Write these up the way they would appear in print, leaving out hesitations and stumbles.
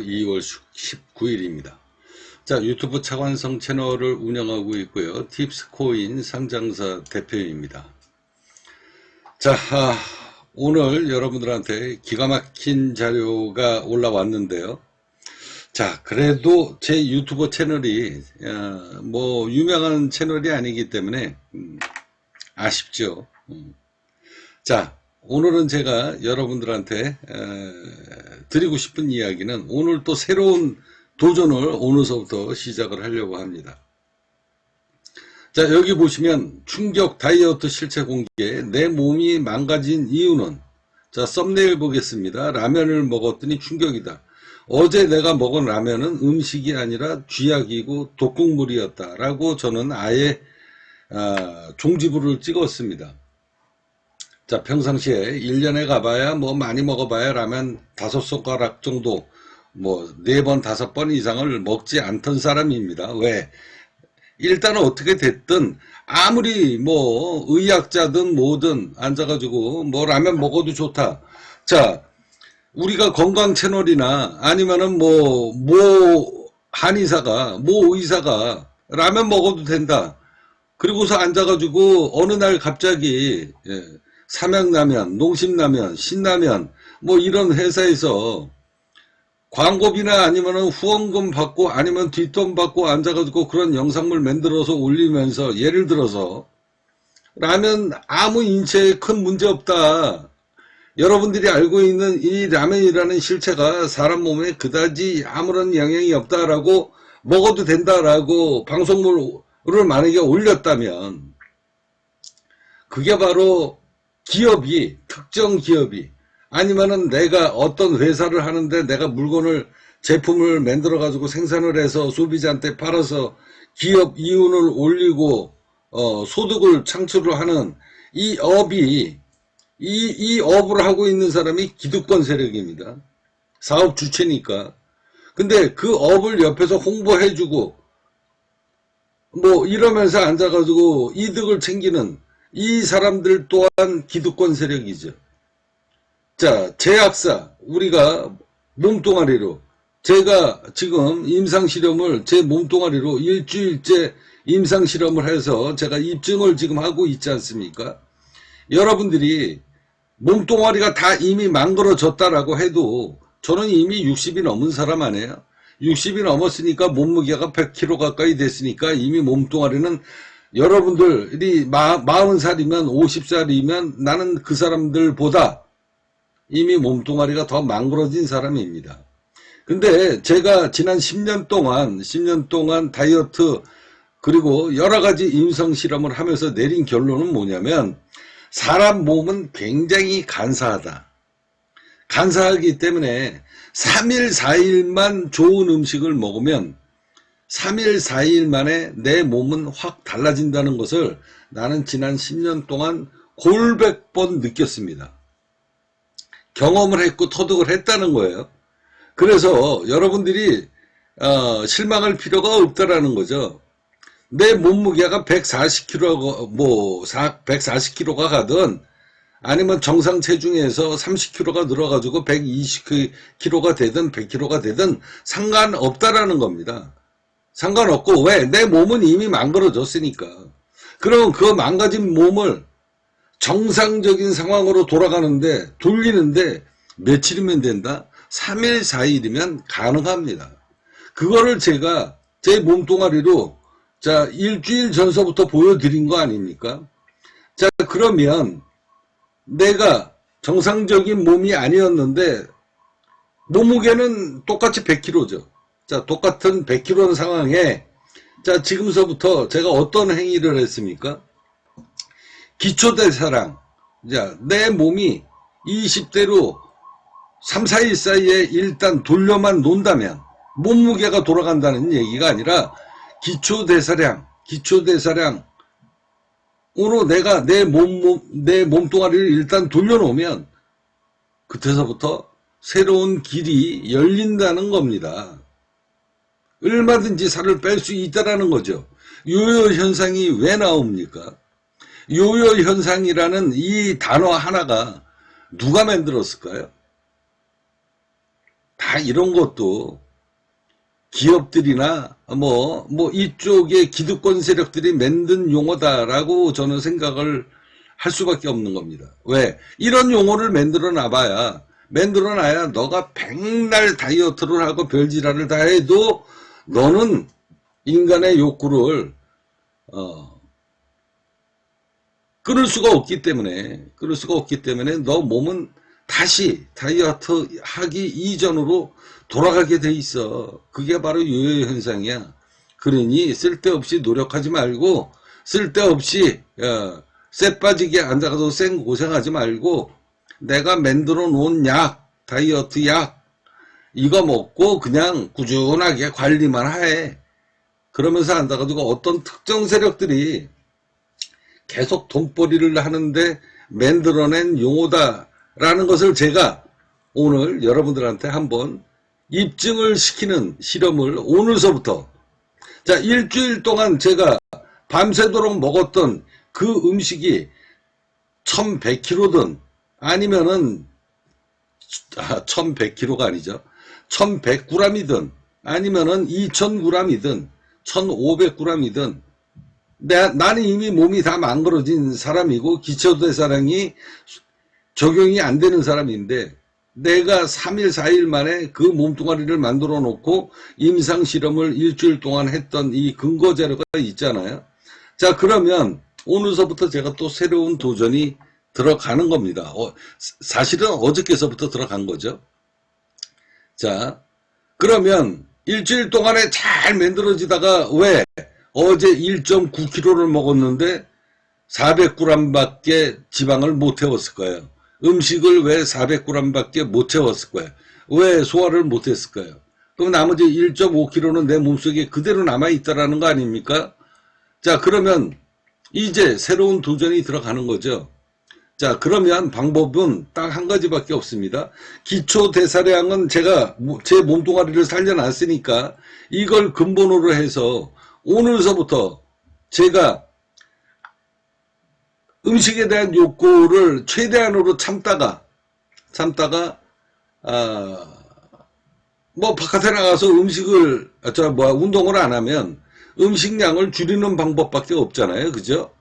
2월 19일입니다. 자, 유튜브 차관성 채널을 운영하고 있고요. 팁스코인 상장사 대표입니다. 자, 오늘 여러분들한테 기가 막힌 자료가 올라왔는데요. 자, 그래도 제 유튜브 채널이 뭐 유명한 채널이 아니기 때문에 아쉽죠. 자, 오늘은 제가 여러분들한테 드리고 싶은 이야기는 오늘 또 새로운 도전을 오늘서부터 시작을 하려고 합니다. 자, 여기 보시면 충격 다이어트 실체 공개, 내 몸이 망가진 이유는, 자, 썸네일 보겠습니다. 라면을 먹었더니 충격이다. 어제 내가 먹은 라면은 음식이 아니라 쥐약이고 독극물이었다 라고 저는 아예 종지부를 찍었습니다. 자, 평상시에 1년에 가봐야 뭐 많이 먹어봐야 라면 5손가락 정도, 뭐 4번 5번 이상을 먹지 않던 사람입니다. 왜? 일단 어떻게 됐든 아무리 뭐 의학자든 뭐든 앉아가지고 뭐 라면 먹어도 좋다. 자, 우리가 건강 채널이나 아니면은 뭐 한의사가 뭐 의사가 라면 먹어도 된다. 그리고서 앉아가지고 어느 날 갑자기 삼양라면, 농심라면, 신라면 뭐 이런 회사에서 광고비나 아니면은 후원금 받고 아니면 뒷돈 받고 앉아가지고 그런 영상물 만들어서 올리면서 예를 들어서 라면 아무 인체에 큰 문제 없다. 여러분들이 알고 있는 이 라면이라는 실체가 사람 몸에 그다지 아무런 영향이 없다라고 먹어도 된다라고 방송물을 만약에 올렸다면 그게 바로 기업이, 특정 기업이 아니면은 내가 어떤 회사를 하는데 내가 물건을, 제품을 만들어 가지고 생산을 해서 소비자한테 팔아서 기업 이윤을 올리고 소득을 창출을 하는 이 업이 이 업을 하고 있는 사람이 기득권 세력입니다. 사업 주체니까. 근데 그 업을 옆에서 홍보해주고 뭐 이러면서 앉아가지고 이득을 챙기는 이 사람들 또한 기득권 세력이죠. 자, 제약사, 우리가 몸뚱아리로, 제가 지금 임상실험을 제 몸뚱아리로 일주일째 임상실험을 해서 제가 입증을 지금 하고 있지 않습니까? 여러분들이 몸뚱아리가 다 이미 망가져졌다라고 해도 저는 이미 60이 넘은 사람 아니에요? 60이 넘었으니까 몸무게가 100kg 가까이 됐으니까 이미 몸뚱아리는 여러분들이 40살이면 50살이면 나는 그 사람들보다 이미 몸뚱아리가 더 망가진 사람입니다. 근데 제가 지난 10년 동안 다이어트 그리고 여러가지 임상 실험을 하면서 내린 결론은 뭐냐면 사람 몸은 굉장히 간사하다. 간사하기 때문에 3일 4일만 좋은 음식을 먹으면 3일 4일 만에 내 몸은 확 달라진다는 것을 나는 지난 10년 동안 골백 번 느꼈습니다. 경험을 했고 터득을 했다는 거예요. 그래서 여러분들이 실망할 필요가 없다라는 거죠. 내 몸무게가 140kg가 140kg가 가든 아니면 정상 체중에서 30kg가 늘어가지고 120kg가 되든 100kg가 되든 상관없다라는 겁니다. 상관없고 왜? 내 몸은 이미 망가졌으니까. 그럼 그 망가진 몸을 정상적인 상황으로 돌리는데 며칠이면 된다? 3일 4일이면 가능합니다. 그거를 제가 제 몸뚱아리로 자, 일주일 전서부터 보여드린 거 아닙니까? 자, 그러면 내가 정상적인 몸이 아니었는데 몸무게는 똑같이 100kg죠. 자, 똑같은 100kg 상황에 자, 지금서부터 제가 어떤 행위를 했습니까? 기초대사량. 자, 내 몸이 20대로 3, 4일 사이에 일단 돌려만 논다면 몸무게가 돌아간다는 얘기가 아니라 기초대사량으로 내가 내 몸뚱아리를 일단 돌려놓으면 그때서부터 새로운 길이 열린다는 겁니다. 얼마든지 살을 뺄 수 있다라는 거죠. 요요 현상이 왜 나옵니까? 요요 현상이라는 이 단어 하나가 누가 만들었을까요? 다 이런 것도 기업들이나 뭐 이쪽의 기득권 세력들이 만든 용어다라고 저는 생각을 할 수밖에 없는 겁니다. 왜? 이런 용어를 만들어 놔야 너가 백날 다이어트를 하고 별지랄을 다 해도 너는 인간의 욕구를 끊을 수가 없기 때문에 너 몸은 다시 다이어트 하기 이전으로 돌아가게 돼 있어. 그게 바로 요요 현상이야. 그러니 쓸데없이 노력하지 말고 쓸데없이 쎄 빠지게 앉아가서 쌩 고생하지 말고 내가 만들어 놓은 약, 다이어트 약 이거 먹고 그냥 꾸준하게 관리만 해. 그러면서 앉아가지고 어떤 특정 세력들이 계속 돈벌이를 하는데 만들어낸 용어다라는 것을 제가 오늘 여러분들한테 한번 입증을 시키는 실험을 오늘서부터 자 일주일 동안 제가 밤새도록 먹었던 그 음식이 1100kg든 아니면은 1100kg가 아니죠. 1100g이든 아니면은 2000g이든 1500g이든 나는 이미 몸이 다 망가진 사람이고 기초대사량이 적용이 안 되는 사람인데 내가 3일 4일 만에 그 몸뚱아리를 만들어 놓고 임상실험을 일주일 동안 했던 이 근거 자료가 있잖아요. 자 그러면 오늘서부터 제가 또 새로운 도전이 들어가는 겁니다. 사실은 어저께서부터 들어간 거죠. 자 그러면 일주일 동안에 잘 만들어지다가 왜 어제 1.9kg를 먹었는데 400g 밖에 지방을 못 태웠을 거예요. 음식을 왜 400g밖에 못 채웠을 거예요. 왜 소화를 못 했을 거예요. 그럼 나머지 1.5kg는 내 몸속에 그대로 남아있다라는 거 아닙니까? 자 그러면 이제 새로운 도전이 들어가는 거죠. 자 그러면 방법은 딱 한 가지밖에 없습니다. 기초대사량은 제가 제 몸뚱아리를 살려놨으니까 이걸 근본으로 해서 오늘서부터 제가 음식에 대한 욕구를 최대한으로 참다가 뭐 바깥에 나가서 음식을 운동을 안 하면 음식량을 줄이는 방법밖에 없잖아요. 그죠?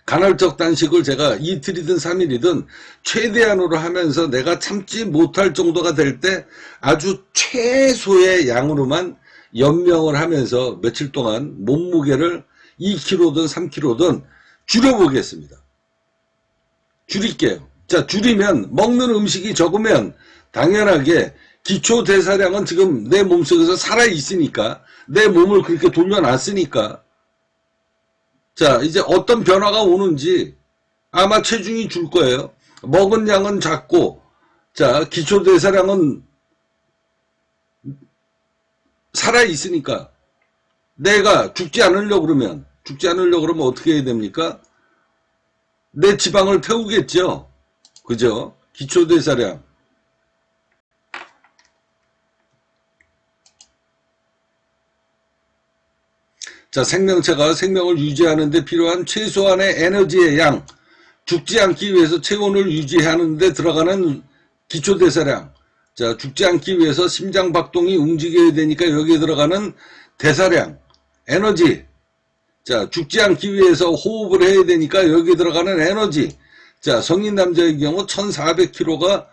간헐적 단식을 제가 이틀이든 3일이든 최대한으로 하면서 내가 참지 못할 정도가 될 때 아주 최소의 양으로만 연명을 하면서 며칠 동안 몸무게를 2kg든 3kg든 줄여보겠습니다. 줄일게요. 자, 줄이면 먹는 음식이 적으면 당연하게 기초대사량은 지금 내 몸속에서 살아있으니까 내 몸을 그렇게 돌려놨으니까 자, 이제 어떤 변화가 오는지 아마 체중이 줄 거예요. 먹은 양은 작고 자, 기초대사량은 살아있으니까 내가 죽지 않으려고 그러면 어떻게 해야 됩니까? 내 지방을 태우겠죠. 그죠? 기초대사량. 자, 생명체가 생명을 유지하는 데 필요한 최소한의 에너지의 양, 죽지 않기 위해서 체온을 유지하는 데 들어가는 기초대사량. 자, 죽지 않기 위해서 심장박동이 움직여야 되니까 여기에 들어가는 대사량, 에너지. 자, 죽지 않기 위해서 호흡을 해야 되니까 여기에 들어가는 에너지. 자, 성인 남자의 경우 1400kg가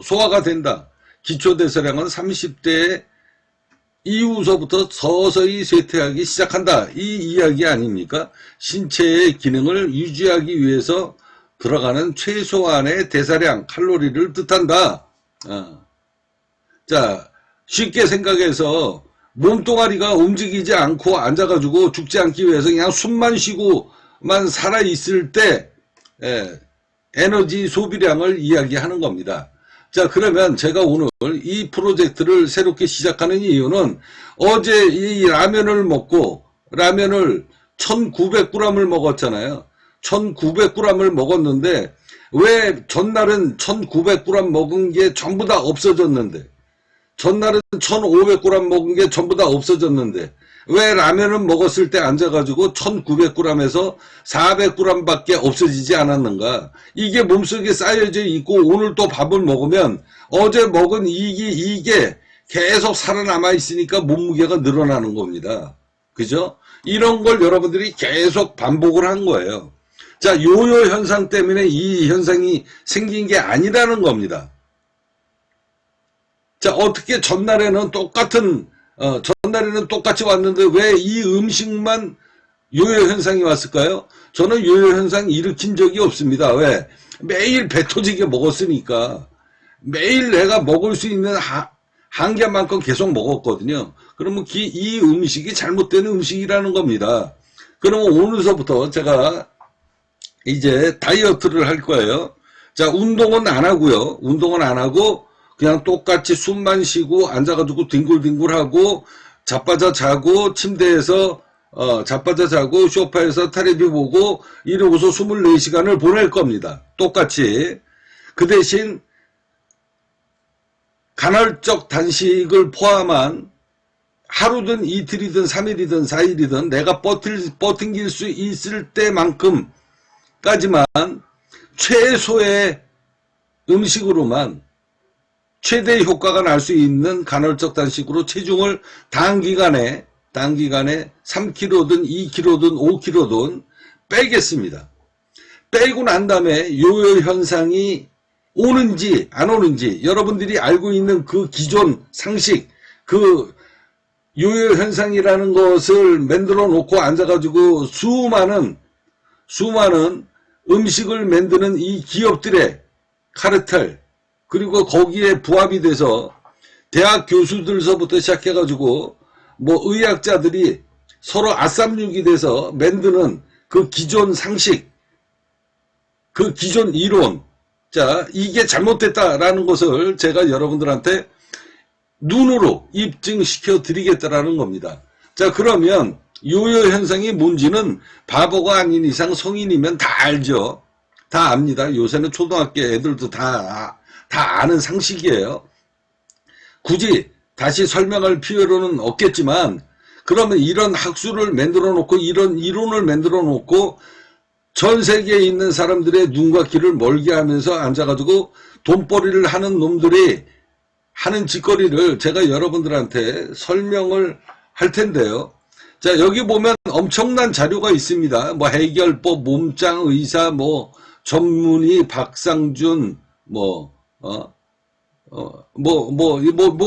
소화가 된다. 기초대사량은 30대 이후서부터 서서히 쇠퇴하기 시작한다. 이 이야기 아닙니까? 신체의 기능을 유지하기 위해서 들어가는 최소한의 대사량, 칼로리를 뜻한다. 자, 쉽게 생각해서 몸뚱아리가 움직이지 않고 앉아가지고 죽지 않기 위해서 그냥 숨만 쉬고만 살아있을 때 에너지 소비량을 이야기하는 겁니다. 자, 그러면 제가 오늘 이 프로젝트를 새롭게 시작하는 이유는 어제 이 라면을 먹고 라면을 1900g을 먹었잖아요. 1900g을 먹었는데 왜 전날은 1900g 먹은 게 전부 다 없어졌는데 전날은 1500g 먹은 게 전부 다 없어졌는데 왜 라면을 먹었을 때 앉아가지고 1900g에서 400g밖에 없어지지 않았는가? 이게 몸속에 쌓여져 있고 오늘 또 밥을 먹으면 어제 먹은 이게 계속 살아남아 있으니까 몸무게가 늘어나는 겁니다. 그죠? 이런 걸 여러분들이 계속 반복을 한 거예요. 자, 요요 현상 때문에 이 현상이 생긴 게 아니라는 겁니다. 자, 어떻게 전날에는 똑같이 왔는데 왜 이 음식만 요요 현상이 왔을까요? 저는 요요 현상 일으킨 적이 없습니다. 왜? 매일 배 터지게 먹었으니까. 매일 내가 먹을 수 있는 한계만큼 계속 먹었거든요. 그러면 이 음식이 잘못된 음식이라는 겁니다. 그러면 오늘서부터 제가 이제 다이어트를 할 거예요. 자, 운동은 안 하고요. 운동은 안 하고 그냥 똑같이 숨만 쉬고 앉아가지고 뒹굴뒹굴하고 자빠져 자고 침대에서 자빠져 자고 소파에서 텔레비 보고 이러고서 24시간을 보낼 겁니다. 똑같이. 그 대신 간헐적 단식을 포함한 하루든 이틀이든 3일이든 4일이든 내가 버팅길 수 있을 때만큼까지만 최소의 음식으로만 최대 효과가 날 수 있는 간헐적 단식으로 체중을 단기간에 3kg든 2kg든 5kg든 빼겠습니다. 빼고 난 다음에 요요 현상이 오는지 안 오는지 여러분들이 알고 있는 그 기존 상식, 그 요요 현상이라는 것을 만들어 놓고 앉아가지고 수많은 음식을 만드는 이 기업들의 카르텔, 그리고 거기에 부합이 돼서 대학 교수들서부터 시작해가지고 뭐 의학자들이 서로 아쌈육이 돼서 만드는 그 기존 상식, 그 기존 이론, 자, 이게 잘못됐다라는 것을 제가 여러분들한테 눈으로 입증시켜 드리겠다라는 겁니다. 자, 그러면 요요 현상이 뭔지는 바보가 아닌 이상 성인이면 다 알죠. 다 압니다. 요새는 초등학교 애들도 다 아는 상식이에요. 굳이 다시 설명할 필요는 없겠지만, 그러면 이런 학술을 만들어 놓고 이런 이론을 만들어 놓고 전 세계에 있는 사람들의 눈과 귀를 멀게 하면서 앉아가지고 돈벌이를 하는 놈들이 하는 짓거리를 제가 여러분들한테 설명을 할 텐데요. 자, 여기 보면 엄청난 자료가 있습니다. 뭐 해결법, 몸짱 의사, 뭐 전문의 박상준,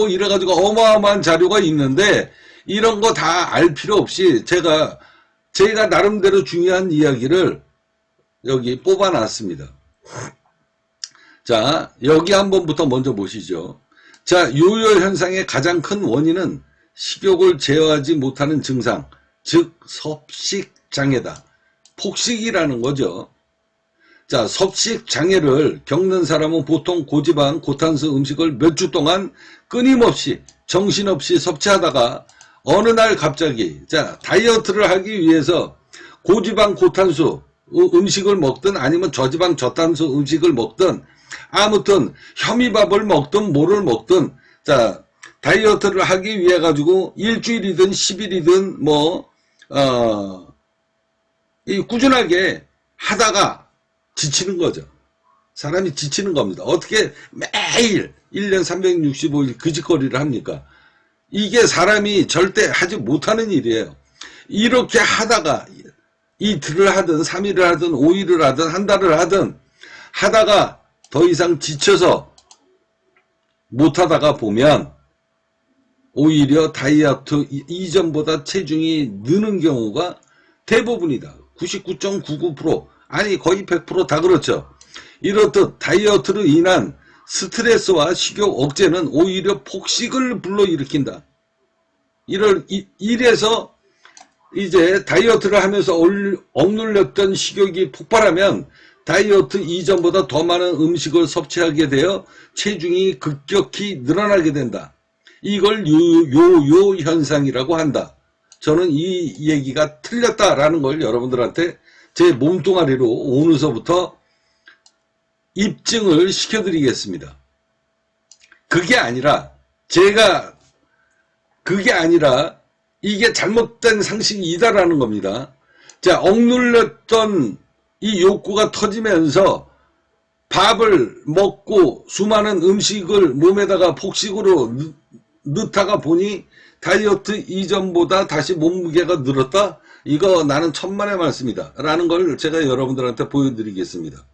이래가지고 어마어마한 자료가 있는데 이런 거 다 알 필요 없이 제가 나름대로 중요한 이야기를 여기 뽑아놨습니다. 자, 여기 한번부터 먼저 보시죠. 자, 요요 현상의 가장 큰 원인은 식욕을 제어하지 못하는 증상, 즉 섭식장애다. 폭식이라는 거죠. 자, 섭식장애를 겪는 사람은 보통 고지방, 고탄수 음식을 몇 주 동안 끊임없이 정신없이 섭취하다가 어느 날 갑자기 자, 다이어트를 하기 위해서 고지방, 고탄수 음식을 먹든 아니면 저지방, 저탄수 음식을 먹든 아무튼 현미밥을 먹든 뭐를 먹든 자, 다이어트를 하기 위해 가지고 일주일이든 10일이든 꾸준하게 하다가 지치는 거죠. 사람이 지치는 겁니다. 어떻게 매일 1년 365일 그 짓거리를 합니까? 이게 사람이 절대 하지 못하는 일이에요. 이렇게 하다가 이틀을 하든 3일을 하든 5일을 하든 한 달을 하든 하다가 더 이상 지쳐서 못하다가 보면 오히려 다이어트 이전보다 체중이 느는 경우가 대부분이다. 99.99% 아니 거의 100% 다 그렇죠. 이렇듯 다이어트로 인한 스트레스와 식욕 억제는 오히려 폭식을 불러일으킨다. 이래서 이제 다이어트를 하면서 억눌렸던 식욕이 폭발하면 다이어트 이전보다 더 많은 음식을 섭취하게 되어 체중이 급격히 늘어나게 된다. 이걸 요요 현상이라고 한다. 저는 이 얘기가 틀렸다라는 걸 여러분들한테 제 몸뚱아리로 오늘서부터 입증을 시켜드리겠습니다. 그게 아니라 이게 잘못된 상식이다라는 겁니다. 자, 억눌렸던 이 욕구가 터지면서 밥을 먹고 수많은 음식을 몸에다가 폭식으로 넣다가 보니 다이어트 이전보다 다시 몸무게가 늘었다? 이거 나는 천만의 말씀이다 라는 걸 제가 여러분들한테 보여드리겠습니다.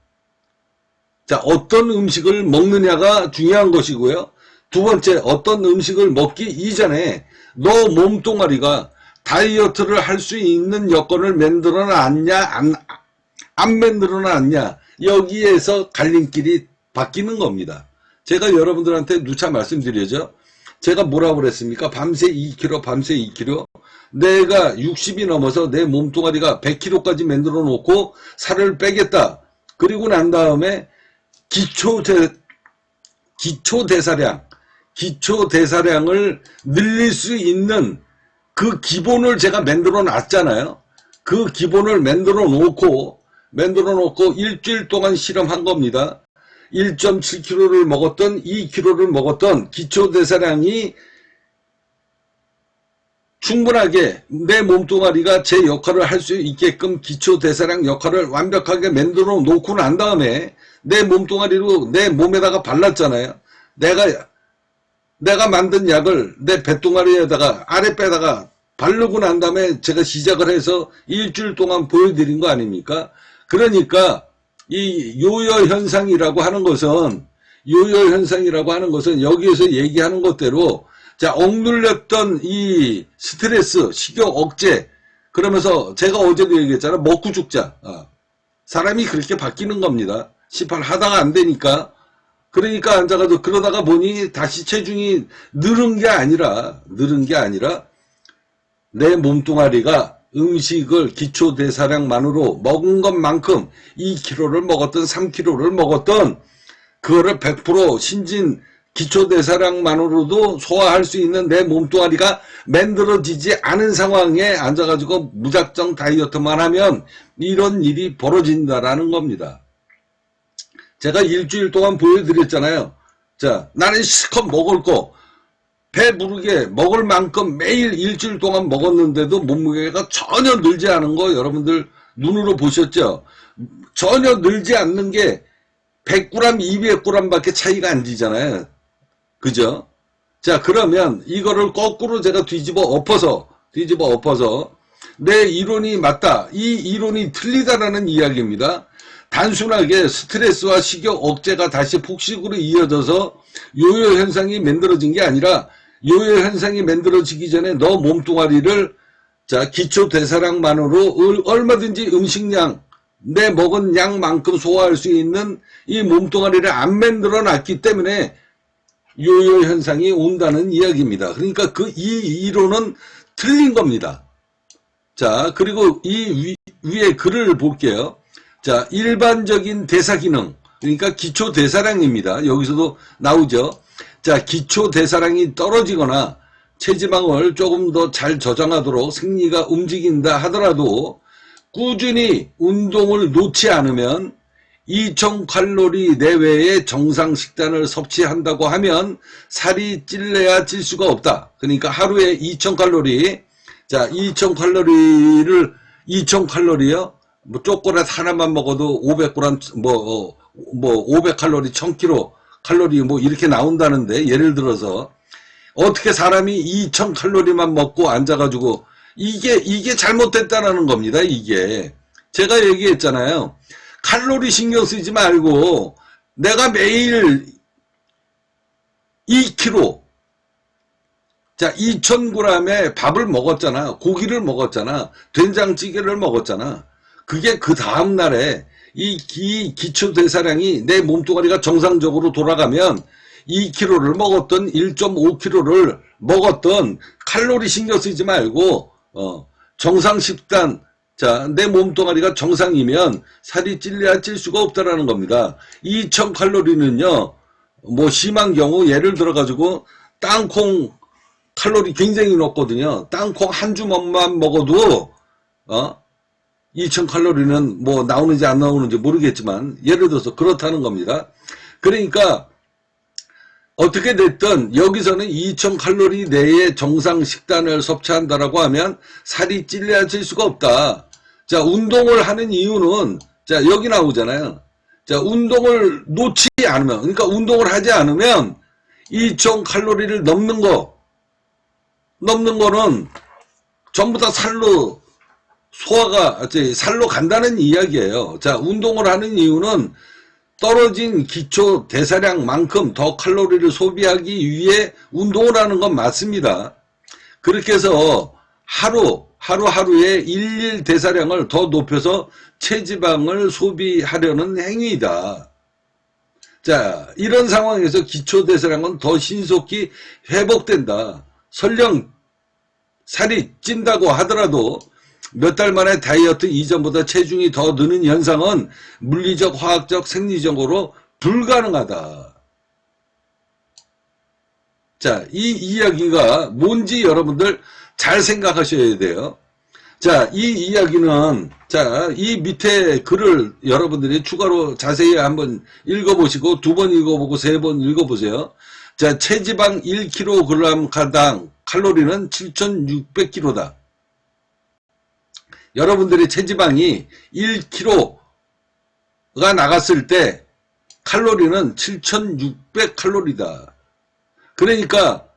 자, 어떤 음식을 먹느냐가 중요한 것이고요. 두 번째, 어떤 음식을 먹기 이전에 너 몸뚱아리가 다이어트를 할 수 있는 여건을 만들어놨냐 안 만들어놨냐, 여기에서 갈림길이 바뀌는 겁니다. 제가 여러분들한테 누차 말씀드려죠. 제가 뭐라고 그랬습니까? 밤새 2kg, 밤새 2kg. 내가 60이 넘어서 내 몸뚱아리가 100kg까지 만들어 놓고 살을 빼겠다. 그리고 난 다음에 기초대사량을 늘릴 수 있는 그 기본을 제가 만들어 놨잖아요. 그 기본을 만들어 놓고 일주일 동안 실험한 겁니다. 1.7kg를 먹었던 2kg를 먹었던 기초대사량이 충분하게 내 몸뚱아리가 제 역할을 할 수 있게끔 기초대사량 역할을 완벽하게 만들어 놓고 난 다음에 내 몸뚱아리로 내 몸에다가 발랐잖아요. 내가 만든 약을 내 배뚱아리에다가 아랫배에다가 바르고 난 다음에 제가 시작을 해서 일주일 동안 보여드린 거 아닙니까? 그러니까 이 요요현상이라고 하는 것은 여기에서 얘기하는 것대로, 자, 억눌렸던 이 스트레스, 식욕 억제, 그러면서 제가 어제도 얘기했잖아요. 먹고 죽자. 사람이 그렇게 바뀌는 겁니다. 18 하다가 안 되니까. 그러니까 앉아가지고 그러다가 보니 다시 체중이 늘은 게 아니라 내 몸뚱아리가 음식을 기초대사량만으로 먹은 것만큼 2kg를 먹었던 3kg를 먹었던 그거를 100% 신진 기초대사량만으로도 소화할 수 있는 내 몸뚱아리가 만들어지지 않은 상황에 앉아가지고 무작정 다이어트만 하면 이런 일이 벌어진다라는 겁니다. 제가 일주일 동안 보여드렸잖아요. 자, 나는 실컷 먹을 거, 배부르게 먹을 만큼 매일 일주일 동안 먹었는데도 몸무게가 전혀 늘지 않은 거 여러분들 눈으로 보셨죠? 전혀 늘지 않는 게 100g, 200g 밖에 차이가 안 지잖아요. 그죠? 자, 그러면 이거를 거꾸로 제가 뒤집어 엎어서 내 이론이 맞다, 이 이론이 틀리다라는 이야기입니다. 단순하게 스트레스와 식욕 억제가 다시 폭식으로 이어져서 요요 현상이 만들어진 게 아니라, 요요 현상이 만들어지기 전에 너 몸뚱아리를, 자, 기초 대사량만으로 얼마든지 음식량, 내 먹은 양만큼 소화할 수 있는 이 몸뚱아리를 안 만들어 놨기 때문에 요요 현상이 온다는 이야기입니다. 그러니까 이 이론은 틀린 겁니다. 자, 그리고 이 위에 글을 볼게요. 자, 일반적인 대사기능, 그러니까 기초대사량입니다. 여기서도 나오죠. 자, 기초대사량이 떨어지거나 체지방을 조금 더 잘 저장하도록 생리가 움직인다 하더라도 꾸준히 운동을 놓지 않으면 2000칼로리 내외의 정상 식단을 섭취한다고 하면 살이 찔래야 찔 수가 없다. 그러니까 하루에 2000칼로리, 자, 2000칼로리요? 뭐 초콜릿 하나만 먹어도 500g, 500칼로리, 1000kcal 뭐 이렇게 나온다는데, 예를 들어서 어떻게 사람이 2000칼로리만 먹고 앉아가지고 이게 잘못됐다라는 겁니다. 이게 제가 얘기했잖아요. 칼로리 신경 쓰지 말고 내가 매일 2kg, 자, 2000g의 밥을 먹었잖아. 고기를 먹었잖아. 된장찌개를 먹었잖아. 그게 그 다음날에 이 기초대사량이 내 몸뚱아리가 정상적으로 돌아가면 2kg를 먹었던 1.5kg를 먹었던 칼로리 신경 쓰지 말고 정상 식단, 자, 내 몸뚱아리가 정상이면 살이 찔려야 찔 수가 없다라는 겁니다. 2000칼로리는요, 뭐 심한 경우 예를 들어 가지고 땅콩 칼로리 굉장히 높거든요. 땅콩 한 주먹만 먹어도 2000칼로리는 뭐 나오는지 안 나오는지 모르겠지만 예를 들어서 그렇다는 겁니다. 그러니까 어떻게 됐든 여기서는 2000칼로리 내의 정상 식단을 섭취한다라고 하면 살이 찔려질 수가 없다. 자, 운동을 하는 이유는, 자, 여기 나오잖아요. 자, 운동을 놓지 않으면, 그러니까 운동을 하지 않으면 2000칼로리를 넘는 거는 전부 다 살로 살로 간다는 이야기예요. 자, 운동을 하는 이유는 떨어진 기초 대사량만큼 더 칼로리를 소비하기 위해 운동을 하는 건 맞습니다. 그렇게 해서 하루하루에 일일 대사량을 더 높여서 체지방을 소비하려는 행위이다. 자, 이런 상황에서 기초 대사량은 더 신속히 회복된다. 설령 살이 찐다고 하더라도 몇 달 만에 다이어트 이전보다 체중이 더 느는 현상은 물리적, 화학적, 생리적으로 불가능하다. 자, 이 이야기가 뭔지 여러분들 잘 생각하셔야 돼요. 자, 이 이야기는, 자, 이 밑에 글을 여러분들이 추가로 자세히 한번 읽어보시고, 2번 읽어보고 3번 읽어보세요. 자, 체지방 1kg 가당 칼로리는 7,600kcal다. 여러분들의 체지방이 1kg가 나갔을 때 칼로리는 7,600칼로리다. 그러니까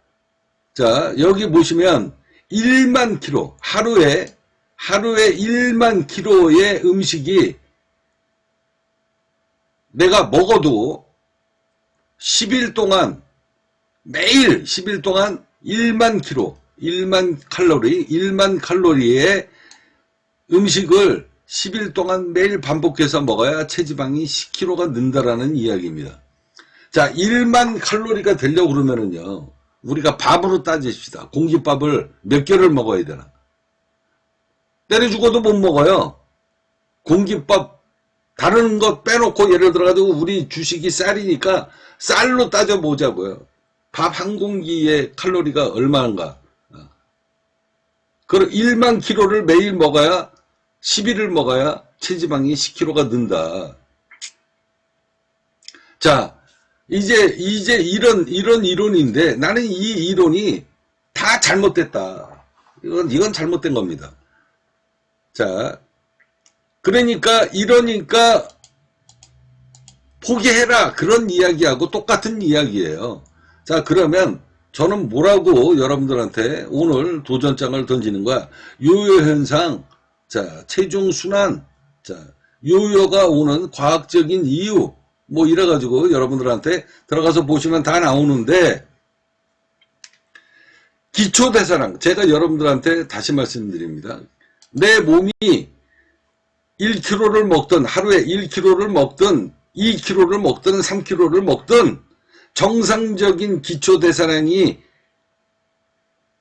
자, 여기 보시면 1만 킬로, 하루에 1만 킬로의 음식이 내가 먹어도 10일 동안 매일 10일 동안 1만 킬로, 1만 칼로리의 음식을 10일 동안 매일 반복해서 먹어야 체지방이 10kg가 는다라는 이야기입니다. 자, 1만 칼로리가 되려고 그러면은요, 우리가 밥으로 따집시다. 공깃밥을 몇 개를 먹어야 되나? 때려 죽어도 못 먹어요. 공깃밥, 다른 것 빼놓고 예를 들어가지고 우리 주식이 쌀이니까 쌀로 따져보자고요. 밥 한 공기의 칼로리가 얼마인가? 그럼 1만 킬로를 매일 먹어야 10일을 먹어야 체지방이 10kg가 는다. 자, 이제 이런 이론인데 나는 이 이론이 다 잘못됐다. 이건 잘못된 겁니다. 자, 그러니까 이러니까 포기해라 그런 이야기하고 똑같은 이야기예요. 자, 그러면 저는 뭐라고 여러분들한테 오늘 도전장을 던지는 거야. 요요 현상, 자, 체중 순환, 자, 요요가 오는 과학적인 이유, 뭐 이래가지고 여러분들한테 들어가서 보시면 다 나오는데, 기초대사량, 제가 여러분들한테 다시 말씀드립니다. 내 몸이 1kg를 먹든 하루에 1kg를 먹든 2kg를 먹든 3kg를 먹든 정상적인 기초대사량이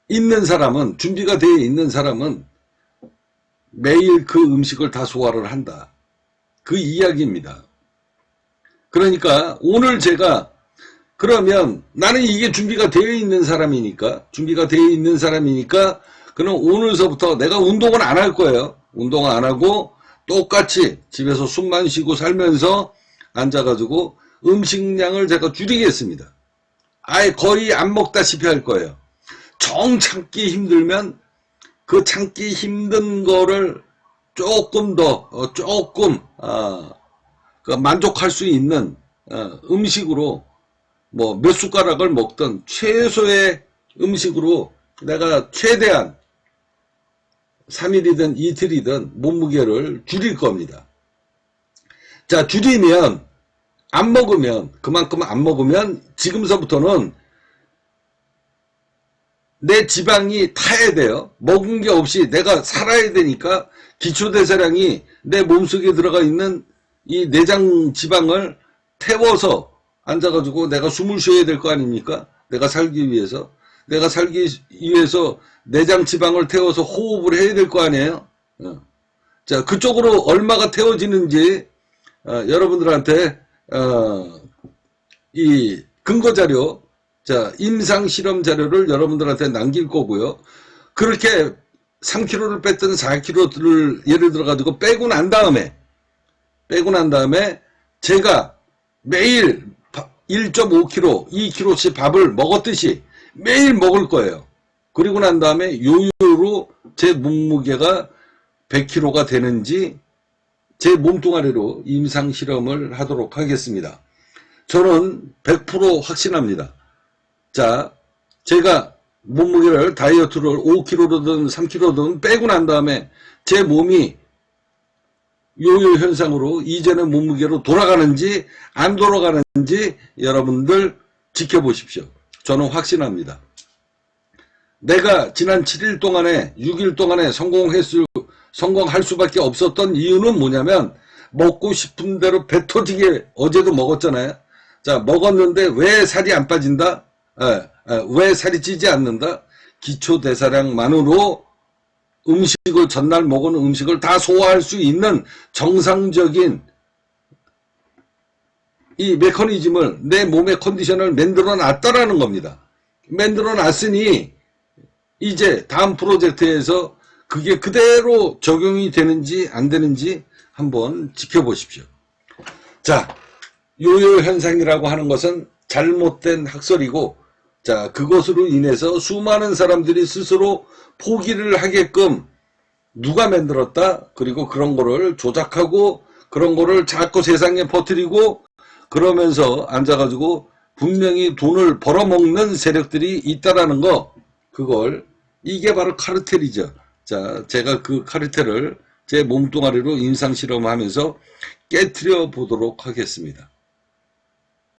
있는 사람은, 준비가 되어 있는 사람은 매일 그 음식을 다 소화를 한다. 그 이야기입니다. 그러니까 오늘 제가 그러면 나는 이게 준비가 되어 있는 사람이니까 그럼 오늘서부터 내가 운동은 안 할 거예요. 운동 안 하고 똑같이 집에서 숨만 쉬고 살면서 앉아가지고 음식량을 제가 줄이겠습니다. 아예 거의 안 먹다시피 할 거예요. 정 참기 힘들면 그 참기 힘든 거를 조금 더 만족할 수 있는 음식으로 뭐 몇 숟가락을 먹든 최소의 음식으로 내가 최대한 3일이든 이틀이든 몸무게를 줄일 겁니다. 자, 줄이면 그만큼 안 먹으면 지금서부터는 내 지방이 타야 돼요. 먹은 게 없이 내가 살아야 되니까 기초대사량이 내 몸속에 들어가 있는 이 내장 지방을 태워서 앉아가지고 내가 숨을 쉬어야 될 거 아닙니까? 내가 살기 위해서 내장 지방을 태워서 호흡을 해야 될 거 아니에요? 자, 그쪽으로 얼마가 태워지는지 여러분들한테 이 근거 자료, 자, 임상 실험 자료를 여러분들한테 남길 거고요. 그렇게 3kg를 뺐든 4kg를 예를 들어 가지고 빼고 난 다음에 제가 매일 1.5kg, 2kg씩 밥을 먹었듯이 매일 먹을 거예요. 그리고 난 다음에 요요로 제 몸무게가 100kg가 되는지 제 몸뚱아리로 임상실험을 하도록 하겠습니다. 저는 100% 확신합니다. 자, 제가 몸무게를 다이어트를 5kg든 3kg든 빼고 난 다음에 제 몸이 요요 현상으로 이전의 몸무게로 돌아가는지 안 돌아가는지 여러분들 지켜보십시오. 저는 확신합니다. 내가 지난 7일 동안에 6일 동안에 성공할 수밖에 없었던 이유는 뭐냐면 먹고 싶은 대로 배 터지게 어제도 먹었잖아요. 자, 먹었는데 왜 살이 안 빠진다? 왜 살이 찌지 않는다? 기초대사량만으로 음식을 전날 먹은 음식을 다 소화할 수 있는 정상적인 이 메커니즘을 내 몸의 컨디션을 만들어 놨다라는 겁니다. 만들어 놨으니 이제 다음 프로젝트에서 그게 그대로 적용이 되는지 안 되는지 한번 지켜보십시오. 자, 요요 현상이라고 하는 것은 잘못된 학설이고, 자, 그것으로 인해서 수많은 사람들이 스스로 포기를 하게끔 누가 만들었다? 그리고 그런 거를 조작하고 그런 거를 자꾸 세상에 퍼뜨리고 그러면서 앉아가지고 분명히 돈을 벌어먹는 세력들이 있다라는 거, 그걸, 이게 바로 카르텔이죠. 자, 제가 그 카르텔을 제 몸뚱아리로 임상실험하면서 깨트려 보도록 하겠습니다.